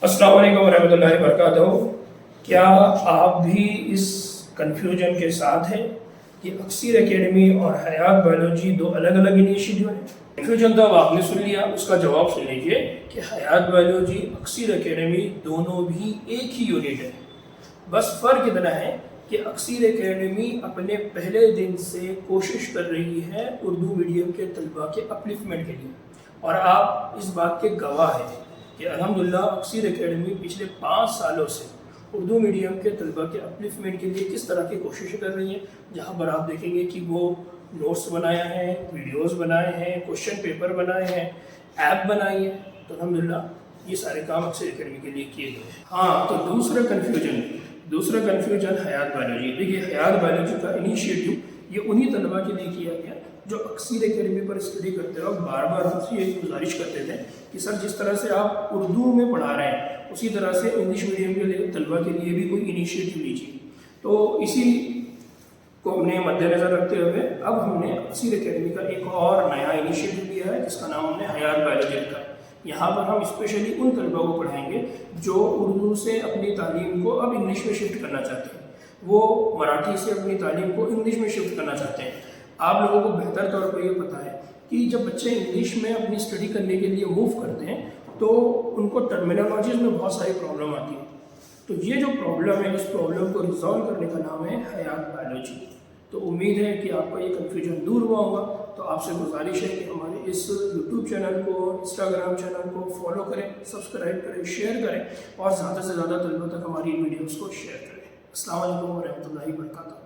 अस्सलाम वालेकुम रहमतुल्लाहि वबरकातुहू। क्या आप भी इस कन्फ्यूजन के साथ हैं कि अक्सर एकेडमी और हयात बायोलॉजी दो अलग अलग इनिशिएटिव हैं? कन्फ्यूजन तो अब आपने सुन लिया, उसका जवाब सुन लीजिए कि हयात बायोलॉजी, अक्सर एकेडमी दोनों भी एक ही यूनिट है। बस फ़र्क इतना है कि अक्सर एकेडमी अपने पहले दिन से कोशिश कर रही है उर्दू मीडियम के तलबा के अपलिफ्टमेंट के लिए, और आप इस बात के गवाह हैं कि अल्हम्दुलिल्लाह अक्सर एकेडमी पिछले 5 सालों से उर्दू मीडियम के तलबा के अपलिफ्टमेंट के लिए किस तरह की कोशिशें कर रही हैं। जहाँ पर आप देखेंगे कि वो नोट्स बनाए हैं, वीडियोस बनाए हैं, क्वेश्चन पेपर बनाए हैं, ऐप बनाई है। तो अल्हम्दुलिल्लाह ये सारे काम अक्सर एकेडमी के लिए किए गए हैं। हाँ, तो दूसरा कन्फ्यूजन हयात बायोलॉजी। देखिए, हयात बायोलॉजी का इनिशिएटिव ये उन्हीं तलबा के लिए किया गया जो अक्सर एकेडमी पर स्टडी करते वक्त बार बार हमसे ये गुजारिश करते थे कि सर, जिस तरह से आप उर्दू में पढ़ा रहे हैं उसी तरह से इंग्लिश मीडियम के लिए तलबा के लिए भी कोई इनिशिएटिव लीजिए। तो इसी को हमने मद्देनज़र रखते हुए अब हमने अक्सर एकेडमी का एक और नया इनिशिएटिव लिया है जिसका नाम हमने हयात बायोलॉजी रखा है। यहाँ पर हम स्पेशली उन तलबा को पढ़ाएंगे जो उर्दू से अपनी तालीम को अब इंग्लिश में शिफ्ट करना चाहते हैं, वो मराठी से अपनी तालीम को इंग्लिश में शिफ्ट करना चाहते हैं। आप लोगों को बेहतर तौर पर ये पता है कि जब बच्चे इंग्लिश में अपनी स्टडी करने के लिए मूव करते हैं तो उनको टर्मिनोलॉजीज़ में बहुत सारी प्रॉब्लम आती है। तो ये जो प्रॉब्लम है, इस प्रॉब्लम को रिजॉल्व करने का नाम है हयात बायोलॉजी। तो उम्मीद है कि आपका ये कन्फ्यूजन दूर हुआ होगा। तो आपसे गुजारिश है कि हमारे इस यूट्यूब चैनल को, इंस्टाग्राम चैनल को फॉलो करें, सब्सक्राइब करें, शेयर करें और ज़्यादा से ज़्यादा तलबा तक हमारी वीडियोज़ को शेयर करें। अस्सलाम वालेकुम रहमतुल्लाहि व बरकातहू।